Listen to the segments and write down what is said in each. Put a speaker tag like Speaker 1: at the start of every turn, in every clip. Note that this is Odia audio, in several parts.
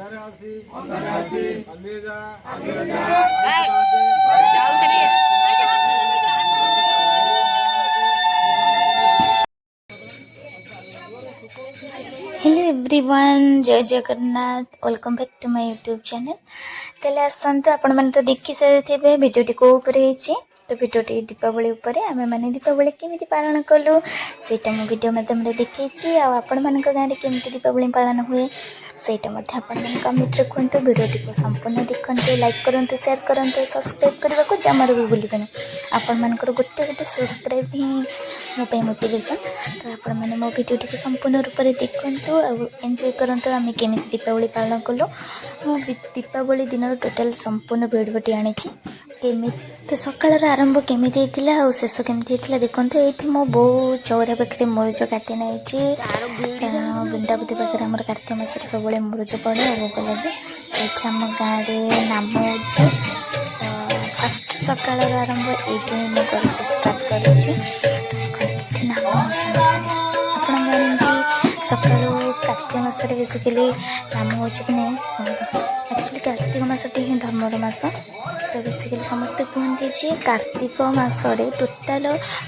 Speaker 1: हेलो एवरीवन, जय Jagannath. Welcome back to my YouTube channel. तेल आसतु आपण मैंने तो देखी सारी भिडटी कौ तो भिडटी दीपावली उपरे आमे मैंने दीपावली केमी पालन कलु सेटा मो वीडियो माध्यम देखी आपण मान गाँव में केमी दीपावली पालन हुए सेटा कमेंट रे कहतु। वीडियोटी को संपूर्ण देखते, लाइक करूँ, शेयर करूँ, सब्सक्राइब करने को जमार भी भूलें। आपण मानकर गोटे गोटे सब्सक्राइब ही मोपाई मोटिवेशन। तो आपण मैंने मो वीडियोटी को संपूर्ण रूप से देखु और एंजॉय करूँ आम केमी दीपावली पालन कलु। मु दीपावली दिन टोटाल संपूर्ण भिडटी आनी केमी तो सकाल आरंभ केमी और शेष केमी देखो। ये मो बो चौरा पाखे मुरुज काटी नहीं कारण बृंदावती पाखे आम कार्तिक मास सब मुरुज पड़े भोग लगे। ये आम गाँव में नाम हो फर्स्ट सकाल आरंभ ये स्टार्ट करुँची नाम आप सका कार्तिक मास बेसिकली नाम हो कि नहीं एक्चुअली कार्तिक मसटी ही धर्मर मास। तो बेसिकली समस्ते कहते जे कार्तिक मासरे टोटाल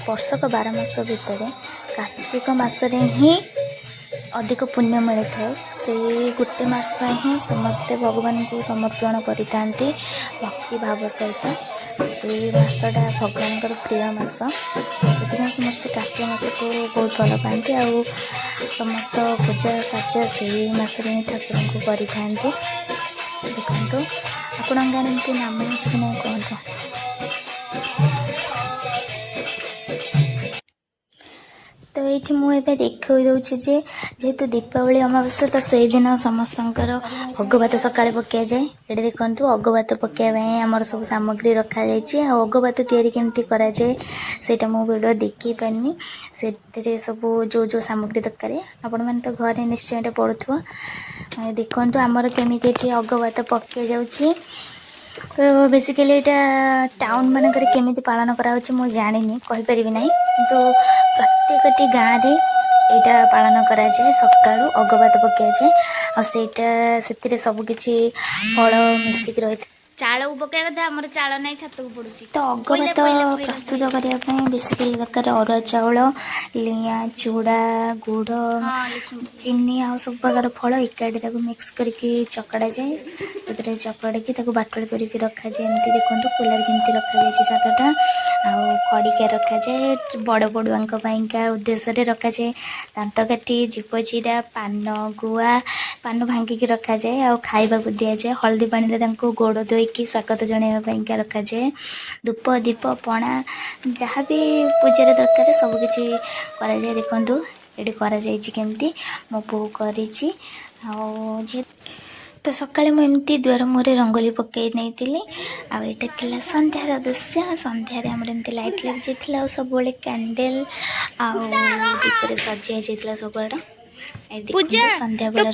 Speaker 1: वर्षक 12 मास भितर कार्तिक मासरे ही अधिक पुण्य मिली थाए। से गोटे मास ही समस्ते भगवान को समर्पण करिथांती भक्ति भाव सहित। से मासटा भगवान प्रिय मास, से समस्ते कार्तिक मास को बहुत भल पाती आ समस्त पूजा कार्य से मासरे ही ठाकुर को करिथांती। देखो आपण गाँव एमती नाम हो कि नहीं कहतु। तो ये मुझे देखा दूसरी जेहेतु दीपावली अमावास्या तो से दिन समस्तर अगभात सका पकड़ जाए। ये देखो अगभात पकड़ाई आमर सब सामग्री रखा जाए। अगभात तैयारी केमती करा जाए सेटा मो वीडियो देखी पानी से सब जो जो सामग्री दरकार आपण मैंने तो घरे निश्चय पड़ुव। देखो आमर केमी अगभात पकड़ जाऊँगी। तो बेसिकली यहाँ टाउन मानक केमी पालन कर जानी कहीपरि ना किंतु प्रत्येकटी गाँव में यहाँ पालन कराए सका अगभात पकड़ जाए आईटा सबकि फल मिसिक रही
Speaker 2: चाल पकड़ कथा आम चाल ना छत को पड़ू।
Speaker 1: तो अगभात प्रस्तुत करने बेसिकली दरकार अरुआ चाउल लिया चूड़ा गुड़ चीनी आ सब प्रकार फल एकाठी मिक्स करके चकड़ा जाए से चकड़ी बाटुल करके रखा जाए। एमती देखो कुलार केमती रखा जाए सातटा आ खड़िका रखा जाए बड़ बड़ुआ उद्देश्य रखा जाए। दांत काटी जीव चिरा पान गुआ पान भांगिकी रखा जाए आ खाइबा को दि जाए। हल्दी पानी गोड़ धोईकी स्वागत जनवाई रखा जाए। धूप दीप पणा जहाँ भी पूजार दरकार सबकि करा जाए। देखो ये करमती मो बो कर तो सका मुझे द्वार मुहर रंगोली पकई नहीं आईटा संध्यार दृश्य। संध्यार आमती लाइट लग जाता सब कैंडल दीपरे सजाई जाता सब आड़ संध्या बेला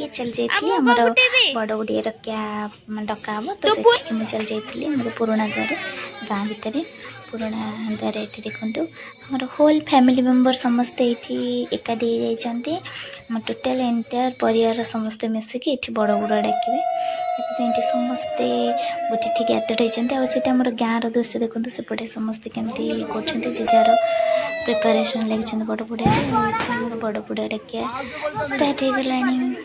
Speaker 1: चल जाइए बड़ गुड़िया डका हम तो से चल जाइए पुराणा द्वार गाँ भितर पुराणा द्वार। ये देखो आमर होल फैमिली मेंबर समस्ते ये एकाठी जाती टोटाल एंटायर परिवार समस्ते मिसिकी ये बड़ गुड़ डाके ये समस्ते गोटे गैदर्ड होती आम गाँव दृश्य देखते सेपटे समस्ते केमती कर जार प्रिपरेशन लगे बड़ बुढ़िया आम बड़ बुढ़िया डाकिया स्टार्ट हो गलानी।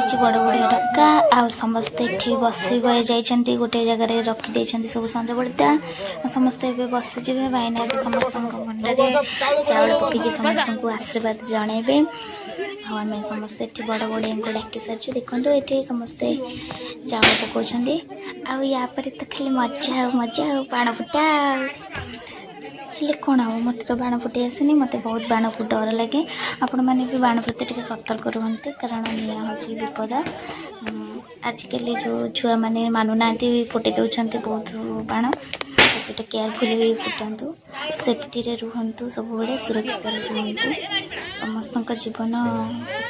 Speaker 1: ହେଇଛି ବଡ଼ ବଡ଼ ଡକା ଆଉ ସମସ୍ତେ ଏଠି ବସିବା ଯାଇଛନ୍ତି ଗୋଟେ ଜାଗାରେ ରଖିଦେଇଛନ୍ତି ସବୁ ସଞ୍ଜ ବଳିତା ସମସ୍ତେ ଏବେ ବସିଯିବେ ଭାଇନା ଏବେ ସମସ୍ତଙ୍କ ମୁଣ୍ଡରେ ଚାଉଳ ପକେଇକି ସମସ୍ତଙ୍କୁ ଆଶୀର୍ବାଦ ଜଣାଇବେ ଆଉ ଆମେ ସମସ୍ତେ ଏଠି ବଡ଼ ବଡ଼ିଆଙ୍କୁ ଡାକି ସାରିଛୁ ଦେଖନ୍ତୁ ଏଠି ସମସ୍ତେ ଚାଉଳ ପକାଉଛନ୍ତି ଆଉ ୟା ପରେ ତ ଖାଲି ମଜା ଆଉ ବାଣ ଫୁଟା ହେଲେ କ'ଣ ହେବ ମୋତେ ତ ବାଣ ଫୁଟେଇ ଆସେନି ମୋତେ ବହୁତ ବାଣକୁ ଡର ଲାଗେ ଆପଣମାନେ ବି ବାଣ ପ୍ରତି ଟିକେ ସତର୍କ ରୁହନ୍ତୁ କାରଣ ନିଆଁ ହେଉଛି ବିପଦ ଆଜିକାଲି ଯେଉଁ ଛୁଆମାନେ ମାନୁନାହାନ୍ତି ଫୁଟେଇ ଦେଉଛନ୍ତି ବହୁତ ବାଣ ତ ସେଇଟା କେୟାରଫୁଲି ଫୁଟାନ୍ତୁ ସେଫ୍ଟିରେ ରୁହନ୍ତୁ ସବୁବେଳେ ସୁରକ୍ଷିତରେ ରୁହନ୍ତୁ ସମସ୍ତଙ୍କ ଜୀବନ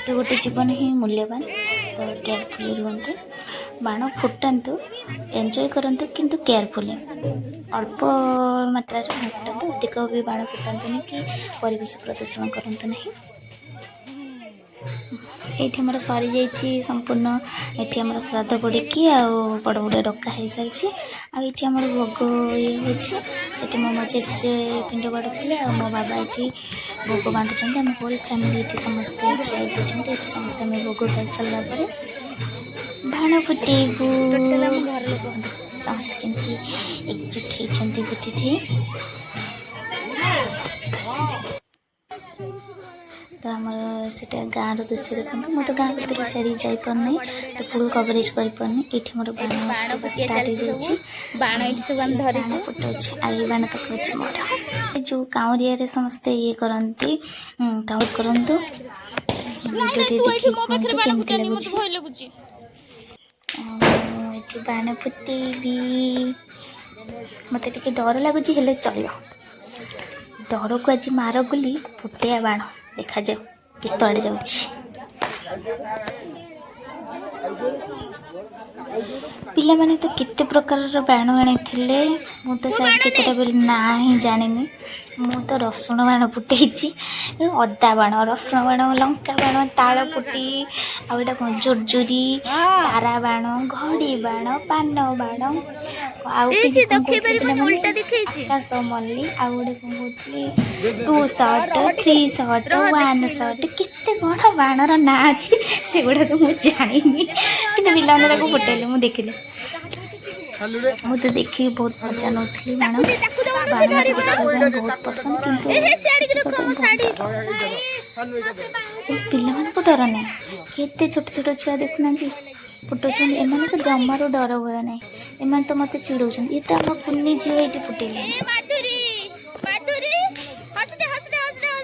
Speaker 1: ଗୋଟେ ଜୀବନ ହିଁ ମୂଲ୍ୟବାନ ତ କେୟାରଫୁଲି ରୁହନ୍ତୁ ବାଣ ଫୁଟାନ୍ତୁ ଏନ୍ଜୟ କରନ୍ତୁ କିନ୍ତୁ କେୟାରଫୁଲି ଅଳ୍ପ ମାତ୍ରାରେ ବାଣ ଫୁଟାନ୍ତୁ ଅଧିକ ବି ବାଣ ଫୁଟାନ୍ତୁନି କି ପରିବେଶ ପ୍ରଦୂଷଣ କରନ୍ତୁ ନାହିଁ ଏଇଠି ଆମର ସରିଯାଇଛି ସମ୍ପୂର୍ଣ୍ଣ ଏଠି ଆମର ଶ୍ରାଦ୍ଧ ପଡ଼ିକି ଆଉ ବଡ଼ ବଡ଼ ଡକା ହେଇସାରିଛି ଆଉ ଏଠି ଆମର ଭୋଗ ଇଏ ହେଉଛି ସେଠି ମୋ ମଝି ପିଣ୍ଡ ବାଡ଼ୁଥିଲେ ଆଉ ମୋ ବାବା ଏଠି ଭୋଗ ବାଣ୍ଟୁଛନ୍ତି ଆମ ହୋଲ୍ ଫ୍ୟାମିଲି ଏଠି ସମସ୍ତେ ଠିଆ ହେଇଯାଇଛନ୍ତି ଏଠି ସମସ୍ତେ ଆମେ ଭୋଗ ଖାଇସାରିଲା ପରେ ବାଣ ଫୁଟେଇବୁ ସମସ୍ତେ କେମିତି ଏକଜୁଟ ହେଇଛନ୍ତି ଗୋଟିଠି ତ ଆମର ସେଇଟା ଗାଁର ଦୃଶ୍ୟ ଦେଖନ୍ତୁ ମୁଁ ତ ଗାଁ ଭିତରେ ସିଆଡ଼ି ଯାଇପାରୁନି ତ ଫୁଲ୍ କଭରେଜ୍ କରିପାରୁନି ଏଇଠି ମୋର ବାଣ ଷ୍ଟାର୍ଟ ହେଇଯାଇଛି
Speaker 2: ବାଣ ଏଠି ସବୁ ଆମେ ଧରିଛୁ
Speaker 1: ଫୁଟାଉଛି ଆଉ ଏଇ ବାଣ ତକ ଅଛି ମୋର ଯେଉଁ କାଉଁରିଆରେ ସମସ୍ତେ ଇଏ କରନ୍ତି କାଉଁଟ କରନ୍ତୁ ଭିଡ଼ିଓଟି ଦେଖିକି କୁହନ୍ତୁ କେମିତି ଲାଗୁଛି ଏଠି ବାଣ ଫୁଟେଇବି ମୋତେ ଟିକେ ଡର ଲାଗୁଛି ହେଲେ ଚଳିବ ଡରକୁ ଆଜି ମାର ଗୁଲି ଫୁଟେଇବା ବାଣ ଦେଖାଯାଉ କେତେ ଆଡ଼େ ଯାଉଛି ପିଲାମାନେ ତ କେତେ ପ୍ରକାରର ବାଣ ଆଣିଥିଲେ ମୁଁ ତ ସାର୍ କେତେଟା ବୋଲି ନାଁ ହିଁ ଜାଣିନି ମୁଁ ତ ରସୁଣ ବାଣ ଫୁଟେଇଛି ଅଦା ବାଣ ରସୁଣ ବାଣ ଲଙ୍କା ବାଣ ତାଳ ଫୁଟି ଆଉ ଏଇଟା କ'ଣ ଜୁରଜୁରି ତାରା ବାଣ ଘଡ଼ି ବାଣ ପାନ ବାଣ ଆଉ କିଛି କ'ଣ କହୁଥିଲେ ପିଲାମାନେ ଆକାଶ ମଲ୍ଲି ଆଉ ଗୋଟେ କ'ଣ କହୁଥିଲି 2 ଶଟ୍ 3 ଶଟ୍ 1 ଶଟ୍ କେତେ କ'ଣ ବାଣର ନାଁ ଅଛି ସେଗୁଡ଼ାକ ମୁଁ ଜାଣିନି କିନ୍ତୁ ପିଲାମାନେ ତାକୁ ଫୁଟେଇଲେ ମୁଁ ଦେଖିଲି ମୁଁ ତ ଦେଖିକି ବହୁତ ମଜା ନେଉଥିଲି ବାଣ ମୋତେ ଦେଖିବା ପାଇଁ ବହୁତ ପସନ୍ଦ କିନ୍ତୁ ପିଲାମାନଙ୍କୁ ଡର ନାହିଁ କେତେ ଛୋଟ ଛୋଟ ଛୁଆ ଦେଖୁନାହାନ୍ତି ଫୁଟାଉଛନ୍ତି ଏମାନଙ୍କୁ ଜମାରୁ ଡର ଭୟ ନାହିଁ ଏମାନେ ତ ମୋତେ ଚିଡ଼ଉଛନ୍ତି ଇଏ ତ ଆମ କୁନି ଝିଅ ଏଇଠି ଫୁଟେଇଲେଣି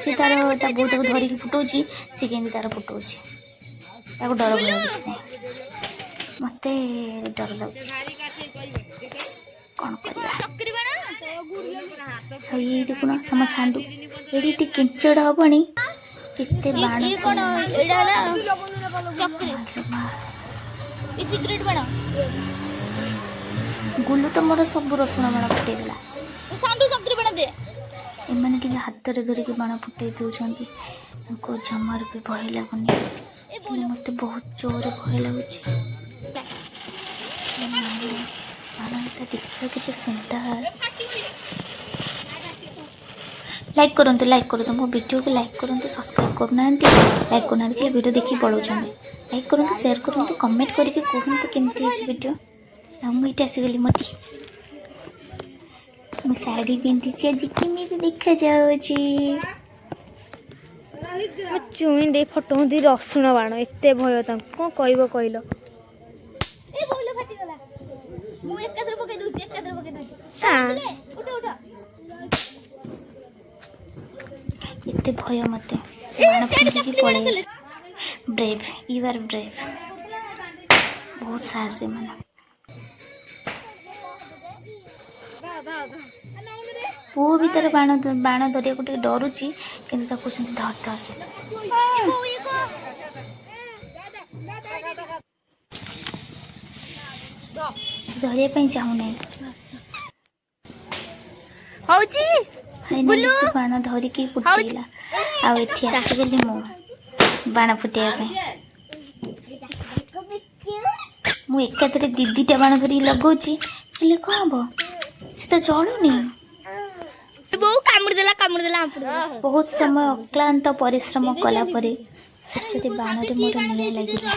Speaker 1: ସେ ତା ବୋଉ ତାକୁ ଧରିକି ଫୁଟାଉଛି ସେ କେମିତି ତାର ଫୁଟାଉଛି ତାକୁ ଡର ଭୟ କିଛି ନାହିଁ ମୋତେ ଡର ଲାଗୁଛି କ'ଣ କରିବା ଆଉ ଏଇ ଦେଖୁନ ଆମ ସାଣ୍ଡୁ ଏଠି ଟିକେ କିଞ୍ଚଡ଼ ହବନି କେତେ ବାଣ ଗୁଲୁ ତ ମୋର ସବୁ ରସୁଣ ବାଣ ଫୁଟେଇ ଦେଲା ଏମାନେ କିନ୍ତୁ ହାତରେ ଧରିକି ବାଣ ଫୁଟେଇ ଦେଉଛନ୍ତି ତାଙ୍କୁ ଜମାରୁ ବି ଭୟ ଲାଗୁନି ହେଲେ ମୋତେ ବହୁତ ଜୋରରେ ଭୟ ଲାଗୁଛି ବାଣଟା ଦେଖିବାକୁ କେତେ ସୁନ୍ଦର ଲାଇକ୍ କରନ୍ତୁ ମୋ ଭିଡ଼ିଓକୁ ଲାଇକ୍ କରନ୍ତୁ ସବସ୍କ୍ରାଇବ୍ କରୁନାହାନ୍ତି ଲାଇକ୍ କରୁନାହାନ୍ତି ଖାଲି ଭିଡ଼ିଓ ଦେଖିକି ପଳାଉଛନ୍ତି ଲାଇକ୍ କରନ୍ତୁ ସେୟାର କରନ୍ତୁ କମେଣ୍ଟ କରିକି କୁହନ୍ତୁ କେମିତି ହେଇଛି ଭିଡ଼ିଓ ଆଉ ମୁଁ ଏଇଠି ଆସିଗଲି ମୋଟି ମୁଁ ଶାଢ଼ୀ ପିନ୍ଧିଛି ଆଜି କେମିତି ଦେଖାଯାଉଛି
Speaker 2: ଚୁଇଁ ଦେଇ ଫଟୋ ହୁଅନ୍ତି ରସୁଣ ବାଣ ଏତେ ଭୟ ତାଙ୍କୁ କ'ଣ କହିବ କହିଲ
Speaker 1: ଏତେ ଭୟ ମୋତେ ବାଣ ଫୁଟିକି ପଳେଇ ଆସ ବ୍ରେଭ୍ ୟୁ ଆର୍ ବ୍ରେଭ୍ ବହୁତ ସାହସୀ ମାନେ ପୁଅ ବି ତାର ବାଣ ଧରିବାକୁ ଟିକେ ଡରୁଛି କିନ୍ତୁ ତାକୁ କହୁଛନ୍ତି ଧର ସେ ଧରିବା ପାଇଁ ଚାହୁଁନାହିଁ ଫାଇନାଲି ସେ ବାଣ ଧରିକି ଫୁଟେଇଲା ଆଉ ଏଠି ଆସିଗଲି ମୁଁ ବାଣ ଫୁଟେଇବା ପାଇଁ ମୁଁ ଏକାଥରେ ଦିଦିଟା ବାଣ ଧରିକି ଲଗାଉଛି ହେଲେ କ'ଣ ହବ ସେ ତ ଜଳୁନି ବହୁତ ସମୟ ଅକ୍ଳାନ୍ତ ପରିଶ୍ରମ କଲା ପରେ ଶେଷରେ ବାଣରେ ମୋର ନିଆଁ ଲାଗିଲା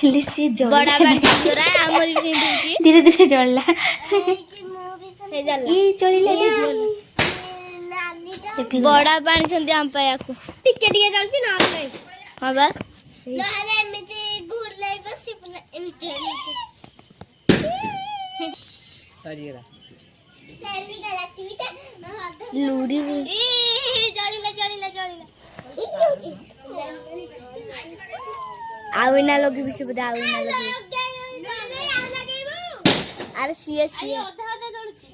Speaker 1: ହେଲେ ସିଏ
Speaker 2: ବଡା
Speaker 1: ଜଳିଲା
Speaker 2: ବାଣି ଜୋରା ଆମର ବି ସେମିତି ହଉଛି।
Speaker 1: ଧୀରେ ଧୀରେ ଜଳିଲା।
Speaker 2: ହେଇ ଜାଣିଲା।
Speaker 1: ଇ ଜଳିଲା ରେ।
Speaker 2: ବଡା ପାଣିଛନ୍ତି ଆମ ପାଇବାକୁ ଟିକେ ଟିକେ ଯାଉଛି ନହେଲେ ନାହିଁ। ହଁ ବା
Speaker 3: ନହେଲେ ଏମିତି ଘୁରେଇବ ସେ ପୁରା ଏମିତି
Speaker 4: ସରିଗଲା।
Speaker 3: ଚାଲିଗଲା ଟିଭିଟା
Speaker 2: ଲୁଡି
Speaker 3: ଜଳିଲା ଜଳିଲା ଜଳିଲା
Speaker 2: ଆଉ ଏନା ଲଗେଇବି ସେ ବୋଧେ ଆଉ ଏନା ଲଗେଇବି। ଆରେ ସିଏ
Speaker 3: ଅଧା ଅଧା ଜଳୁଛି।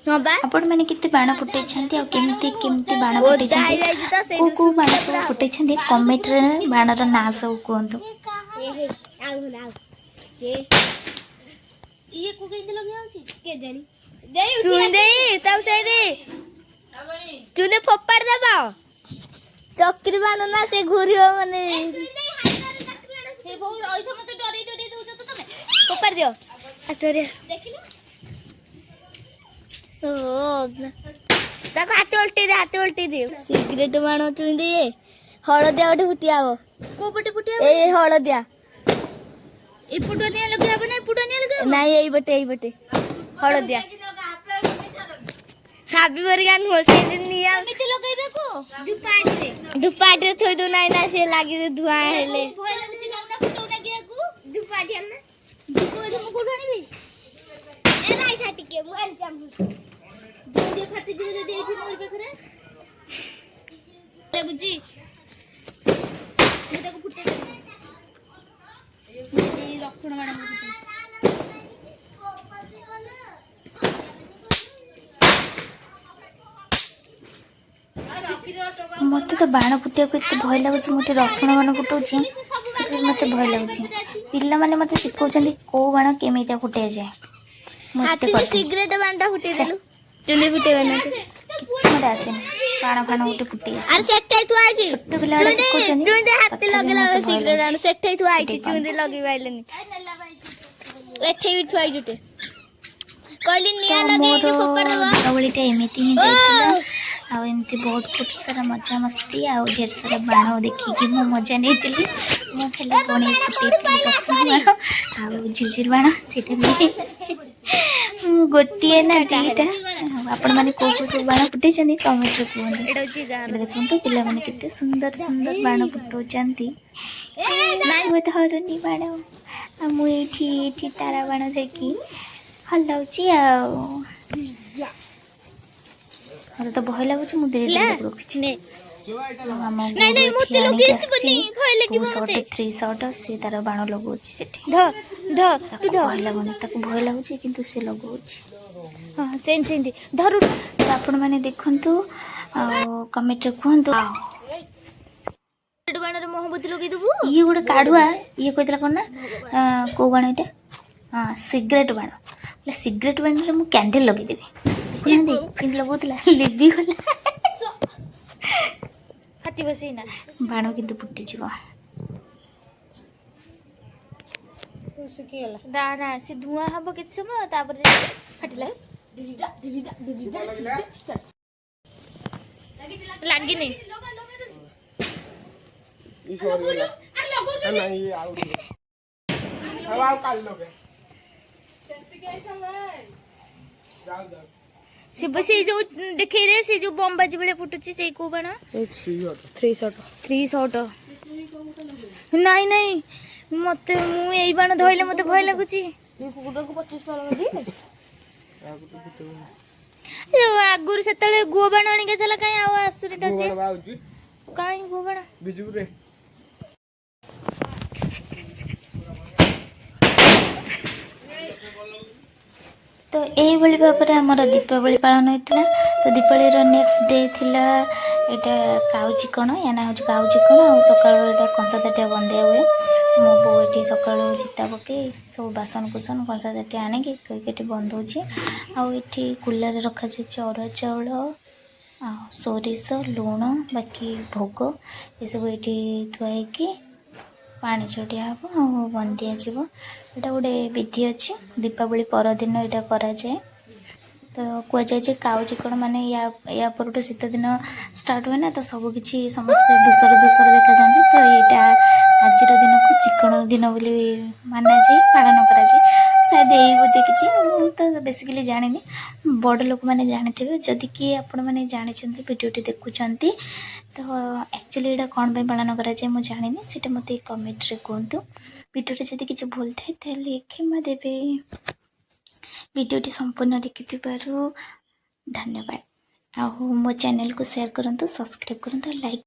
Speaker 2: ହଁ ବା
Speaker 1: ଆପଣ ମାନେ କେତେ ବାଣ ଫୁଟେଇଛନ୍ତି ଆଉ କେମିତି କେମିତି ବାଣ
Speaker 2: ଓଦା
Speaker 1: ଫୁଟେଇଛନ୍ତି
Speaker 2: ହେଇଯାଇଛି ତ
Speaker 1: କୋଉ
Speaker 2: ସେଇଠୁ
Speaker 1: କୋଉ ବାଣ
Speaker 2: ଶୁଖିଲା
Speaker 1: ସବୁ
Speaker 2: ପୁରା ହବ।
Speaker 1: ଫୁଟେଇଛନ୍ତି କମେଣ୍ଟରେ ବାଣର ନାଁ ସବୁ କୁହନ୍ତୁ।
Speaker 2: ଆଉ
Speaker 3: ଇଏ କୁ କେମିତି ଲଗେଇ ହଉଛି କେଜାଣି
Speaker 2: ଚୁଇଁ ଦେଇ ତାକୁ ସେଇ ଦେ ଚୁଇଁ ଫୋପାଡ଼ି ଦବ ଚକ୍ରି ବାଣ ନା ସେ ଘୁରିବ ମାନେ
Speaker 3: ହେ ବୋଉ ରହିଥ ମତେ ଡରେଇ ଡରେଇ ଦଉଛ ତ ତମେ
Speaker 2: ଫୋପାଡ଼ି ଦିଅ ଆସରେ
Speaker 3: ଦେଖିଲୁ
Speaker 2: ତାକୁ ହାତ ଉଲ୍ଟେଇ ଦେ ହାତ ଉଲ୍ଟେଇ ଦେ ସିଗାରେଟ ବାଣ ଚୁଇଁ ଦେଇ ହଳଦିଆ ଗୋଟେ ଫୁଟିଆ ହବ
Speaker 3: କୋଉ ପଟେ ଫୁଟିଆ
Speaker 2: ଏଇ ହଳଦିଆ
Speaker 3: ଏପଟୁ ନିଆଁ ଲଗେଇ ହବ ନା ଏପଟୁ ନିଆଁ ଲଗେଇ ହବ
Speaker 2: ନାଇଁ ଏଇପଟେ ହଳଦିଆ ସାବି ପରିକା ନୁହଁ ସେ ନିଆଁ
Speaker 3: କେମିତି ଲଗେଇବାକୁ
Speaker 2: ଧୂପାଟିରେ ଥୋଇ ଦଉ ନାଇଁ ନା ସେ ଲାଗି ଧୂଆଁ ହେଲେ
Speaker 3: ଭୟ ଲାଗୁଛି ନଉନା ଫଟୋ ଲାଗିବାକୁ ଧୂପକାଠି ଆଣିନା ଧୂପକାଠି ମୁଁ କୋଉଠୁ ଆଣିବି ଏ ରାଇଥା ଟିକେ ମୁଁ ଆଣିଛି ଆମ ଯୋଉ ଫାଟିଯିବ ଯଦି ଏଇଠି ମୋରି ପାଖରେ ଲାଗୁଛି ମୁଁ ତାକୁ ଫୁଟେଇ ଦେବି ରସୁଣ ବାଣ ଫୁଟେଇ
Speaker 1: ମତେ ତ ବାଣ ଫୁଟିବାକୁ ଏତେ ଭୟ ଲାଗୁଛି ମୁଁ ଟିକେ ରସୁଣ ବାଣ ଫୁଟଉଛି ମତେ ଭୟ ଲାଗୁଛି। ପିଲାମାନେ ମତେ ଶିଖଉଛନ୍ତି କୋଉ ବାଣ କେମିତି ଫୁଟାଯାଏ ମୁଁ ଏତେ
Speaker 2: ହାତୀ
Speaker 1: କରିଥିଲି
Speaker 2: ସିଗାରେଟ ବାଣଟା ଫୁଟେଇ
Speaker 1: ସେ
Speaker 2: ଦେଲୁ ଚୁଲି ଫୁଟେଇବା ନା
Speaker 1: କିଛି ମତେ ଆସେନି ବାଣ ଫାଣ ଗୋଟେ ଫୁଟେଇ
Speaker 2: ଆରେ
Speaker 1: ଆସେ
Speaker 2: ସେଠେଇ ଥୁଆ ହେଇଛି
Speaker 1: ଛୋଟ ପିଲାଗୁଡା ଶିଖଉଛନ୍ତି
Speaker 2: ଚୁଇଁ ଦେ ହାତୀ
Speaker 1: ତଥାପି
Speaker 2: ଲଗେଇଲା
Speaker 1: ମତେ ଭୟ
Speaker 2: ସିଗାରେଟ ଆଣ
Speaker 1: ଲାଗୁଛି
Speaker 2: ସେଠେଇ ଥୁଆ ହେଇଛି
Speaker 1: ଫୁଟେଇ
Speaker 2: ଚୁଇଁ
Speaker 1: ପାରୁନି।
Speaker 2: ଦେ ଲଗେଇ ପାଇଲେନି ଏଠେଇ ବି ଥୁଆ ହେଇଛି ଗୋଟେ କହିଲି
Speaker 1: ତ
Speaker 2: ନିଆଁ
Speaker 1: ମୋର
Speaker 2: ଲଗେଇକି ଫୋପାଡ଼ି ଦବ
Speaker 1: ଦୀପାବଳିଟା ଏମିତି ହିଁ ଯାଇଥିଲା ଆଉ ଏମିତି ବହୁତ ଖୁବ ସାରା ମଜାମସ୍ତି ଆଉ ଢେର ସାରା ବାଣ ଦେଖିକି ମୁଁ ମଜା ନେଇଥିଲି। ମୁଁ ଖାଲି ଗଣେଇ ଫୁଟେଇଥିଲି ରସୁଣ ବାଣ ଆଉ ଝିଲଝିଲ ବାଣ ସେଇଟା ବି ଗୋଟିଏ ନା ଦିଟା। ଆପଣମାନେ କୋଉ କୋଉ ସବୁ ବାଣ ଫୁଟେଇଛନ୍ତି କମେଣ୍ଟରେ କୁହନ୍ତୁ।
Speaker 2: ଏଇଟା ହଉଛି ଗାଁର
Speaker 1: ଏଇଟା ଦେଖନ୍ତୁ ପିଲାମାନେ କେତେ ସୁନ୍ଦର ସୁନ୍ଦର ବାଣ ଫୁଟଉଛନ୍ତି। ମୁଁ ଧରୁନି ବାଣ ଆଉ ମୁଁ ଏଇଠି ତାରା ବାଣ ଧରିକି ହଲାଉଛି ଆଉ ମତେ ତ ଭୟ ଲାଗୁଛି ମୁଁ ଧୀରେ ଧୀରେ ତାକୁ ରଖୁଛି।
Speaker 2: ନେ
Speaker 1: ଆଉ ଆମ
Speaker 2: ନାଇଁ
Speaker 1: ଗୁରୁ
Speaker 2: ନାଇଁ
Speaker 1: ଏଠି
Speaker 2: ମତେ
Speaker 1: ଆଣିକି
Speaker 2: ଲଗେଇ
Speaker 1: ଆସିଛି
Speaker 2: ଆସିବନି ଭୟ
Speaker 1: 2
Speaker 2: ଲାଗିବ
Speaker 1: ଶଟ
Speaker 2: ମତେ
Speaker 1: 3 ଶଟ ସେ ତାର ବାଣ ଲଗଉଛି ସେଠି
Speaker 2: ଧ ଧ ତୁ
Speaker 1: ତାକୁ
Speaker 2: ଧ
Speaker 1: ଭୟ ଲାଗୁନି ତାକୁ ଭୟ ଲାଗୁଛି କିନ୍ତୁ ସେ ଲଗଉଛି।
Speaker 2: ହଁ ସେମିତି ସେମିତି ଧରୁ
Speaker 1: ତ ଆପଣମାନେ ଦେଖନ୍ତୁ ଆଉ କମେଣ୍ଟରେ କୁହନ୍ତୁ।
Speaker 2: ବାଣରେ ମହମବତୀ ଲଗେଇଦବୁ
Speaker 1: ଇଏ ଗୋଟେ କାଢୁଆ ଇଏ କହିଥିଲା କଣ ନା କୋଉ ବାଣ ଏଇଟା ହଁ ସିଗାରେଟ ବାଣ ସିଗାରେଟ ବାଣରେ ମୁଁ କ୍ୟାଣ୍ଡେଲ ଲଗେଇଦେବି ଦେଖୁନାହାନ୍ତି କେମିତି ଲଗଉଥିଲା ଲିଭିଗଲା
Speaker 2: ଫାଟି ବସେଇନା
Speaker 1: ବାଣ କିନ୍ତୁ ଫୁଟିଯିବ।
Speaker 2: ଶୁଖିଗଲା ନା ନା ସେ ଧୂଆଁ ହବ କିଛି ସମୟ ତାପରେ ଯାଇକି ଫାଟିଲା ଲାଗିନି ଶିବ ସେଇ ଯୋଉ ଦେଖେଇରେ ସେ ଯୋଉ ବମ୍ ବାଜି ଭଳିଆ ଫୁଟୁଛି ସେଇ କୋଉ ବାଣ 3 ଶଟ ନାଇଁ ନାଇଁ ମତେ ମୁଁ ଏଇ ବାଣ ଧଇଲେ ମତେ ଭୟ ଲାଗୁଛି। ଆଗରୁ ସେତେବେଳେ ଗୁଅ ବାଣ ଆଣିକି ଥିଲା କାଇଁ ଆଉ ଆସୁନି ତା ସିଏ କାଇଁ ଗୁଅ ବାଣ
Speaker 1: ତ ଏଇଭଳି ଭାବରେ ଆମର ଦୀପାବଳି ପାଳନ ହେଇଥିଲା। ତ ଦୀପାବଳିର ନେକ୍ସଟ ଡେ ଥିଲା ଏଇଟା କାଉଚି କଣ ୟା ନା ହେଉଛି କାଉଚି କଣ ଆଉ ସକାଳୁ ଏଇଟା କଂସା ତାଟିଆ ବନ୍ଦିଆ ହୁଏ। ମୋ ବୋଉ ଏଠି ସକାଳୁ ଚିତା ପକେଇ ସବୁ ବାସନ କୁସନ କଂସା ତାଟିଆ ଆଣିକି ଥୋଇକି ଏଠି ବନ୍ଦଉଛି। ଆଉ ଏଠି କୁଲାରେ ରଖାଯାଇଛି ଅରୁଆ ଚାଉଳ ଆଉ ସୋରିଷ ଲୁଣ ବାକି ଭୋଗ ଏସବୁ ଏଇଠି ଥୁଆ ହେଇକି ପାଣି ଛଡିଆ ହବ ଆଉ ବନ୍ଦିଆଯିବ। ଏଇଟା ଗୋଟେ ବିଧି ଅଛି ଦୀପାବଳି ପରଦିନ ଏଇଟା କରାଯାଏ। तो कहुए काउ चिकण माने या पर शीत दिन स्टार्ट हुए ना तो सबकि समस्ते दूसर दूसर देखा जाते तो यहाँ आज दिन को चिकण दिन बोली माना जाए पालन करा शायद यही बोधे किसी तो बेसिकली जानी बड़ लोक मैंने जानी जदि कि आपण मैंने जानते भिडियोटी देखुं तो एक्चुअली यहाँ कौन पालन कराए मुझे जानी सीटा मत कमेंट्रे कहतु भिडियोटी जब किसी भूल थाए क्षमा देवे भिडियोटी संपूर्ण देखि धन्यवाद आ मो चैनल को शेयर करूँ सब्सक्राइब करूँ लाइक